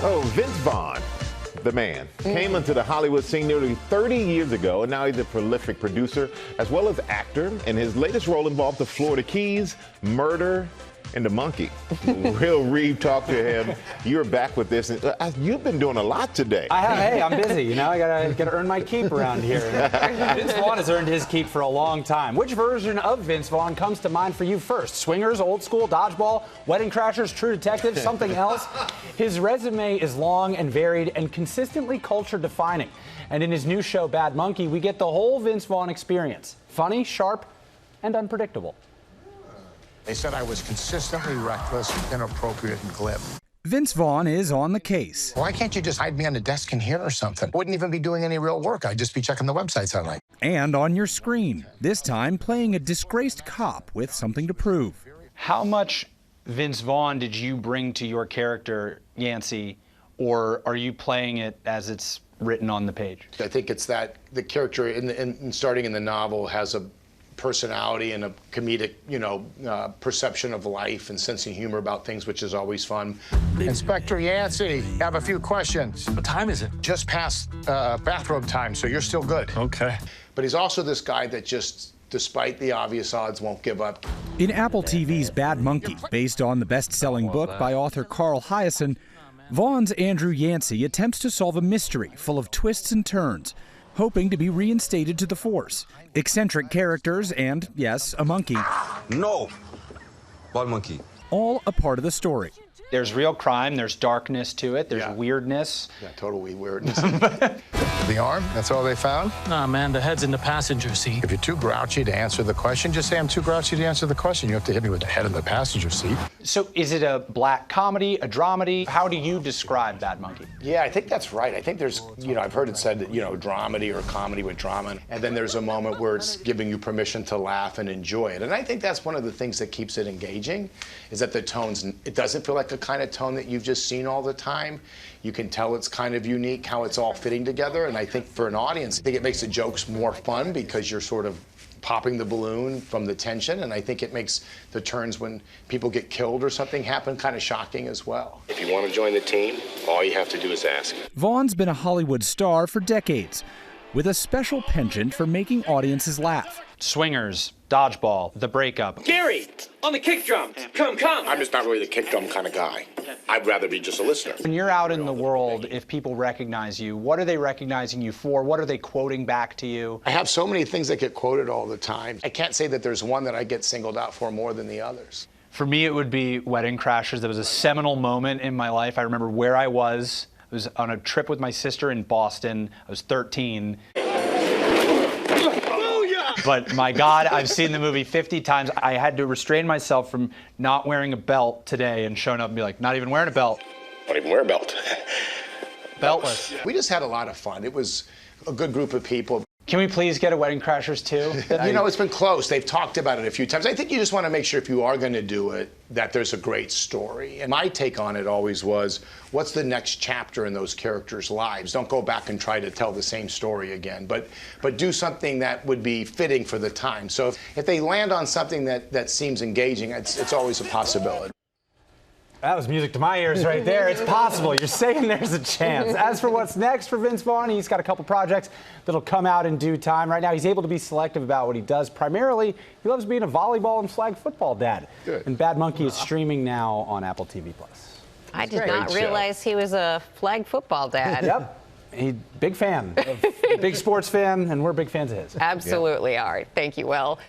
Oh, Vince Vaughn, the man, came into the Hollywood scene nearly 30 years ago, and now he's a prolific producer as well as actor. And his latest role involved the Florida Keys, murder, and the monkey. Will Reeve talked to him. You're back with this. And, you've been doing a lot today. I have. Hey, I'm busy. You know, I gotta earn my keep around here. Vince Vaughn has earned his keep for a long time. Which version of Vince Vaughn comes to mind for you first? Swingers, old school, dodgeball, Wedding Crashers, True Detective, something else? His resume is long and varied and consistently culture defining. And in his new show, Bad Monkey, we get the whole Vince Vaughn experience. Funny, sharp, and unpredictable. They said I was consistently reckless, inappropriate, and glib. Vince Vaughn is on the case. Why can't you just hide me on the desk in here or something? Wouldn't even be doing any real work. I'd just be checking the websites all night. And on your screen, this time playing a disgraced cop with something to prove. How much Vince Vaughn did you bring to your character, Yancey, or are you playing it as it's written on the page? I think it's that the character, in starting in the novel, has a personality and a comedic, perception of life and sense of humor about things, which is always fun. Inspector Yancey, I have a few questions. What time is it? Just past bathrobe time, so you're still good. Okay. But he's also this guy that just, despite the obvious odds, won't give up. In Apple TV's Bad Monkey, based on the best-selling book by author Carl Hiaasen, Vaughn's Andrew Yancey attempts to solve a mystery full of twists and turns, hoping to be reinstated to the force. Eccentric characters and, yes, a monkey. No! What monkey? All a part of the story. There's real crime, there's darkness to it, there's weirdness. Yeah, totally weirdness. The arm, that's all they found? Nah, man, the head's in the passenger seat. If you're too grouchy to answer the question, just say I'm too grouchy to answer the question. You have to hit me with the head in the passenger seat. So is it a black comedy, a dramedy? How do you describe Bad Monkey? Yeah, I think that's right. I think there's, I've heard it said that, dramedy or comedy with drama. And then there's a moment where it's giving you permission to laugh and enjoy it. And I think that's one of the things that keeps it engaging, is that the tones, it doesn't feel like a kind of tone that you've just seen all the time. You can tell it's kind of unique how it's all fitting together. And I think for an audience, I think it makes the jokes more fun because you're sort of popping the balloon from the tension, and I think it makes the turns when people get killed or something happen kind of shocking as well. If you want to join the team, all you have to do is ask. Vaughn's been a Hollywood star for decades, with a special penchant for making audiences laugh. Swingers, dodgeball, The Breakup. Gary, on the kick drum. Come. I'm just not really the kick drum kind of guy. I'd rather be just a listener. When you're out in the world, if people recognize you, what are they recognizing you for? What are they quoting back to you? I have so many things that get quoted all the time. I can't say that there's one that I get singled out for more than the others. For me, it would be Wedding Crashers. That was a seminal moment in my life. I remember where I was. I was on a trip with my sister in Boston. I was 13. But my God, I've seen the movie 50 times. I had to restrain myself from not wearing a belt today and showing up and be like, not even wearing a belt. Don't even wear a belt. Beltless. We just had a lot of fun. It was a good group of people. Can we please get a Wedding Crashers too? It's been close. They've talked about it a few times. I think you just want to make sure if you are going to do it, that there's a great story. And my take on it always was, what's the next chapter in those characters' lives? Don't go back and try to tell the same story again, but do something that would be fitting for the time. So if they land on something that seems engaging, it's always a possibility. That was music to my ears right there. It's possible. You're saying there's a chance. As for what's next for Vince Vaughn, he's got a couple projects that'll come out in due time. Right now, he's able to be selective about what he does. Primarily, he loves being a volleyball and flag football dad. Good. And Bad Monkey is streaming now on Apple TV+. I did not realize he was a flag football dad. Yep. He's big fan, big sports fan, and we're big fans of his. Absolutely. All right. Thank you, Will.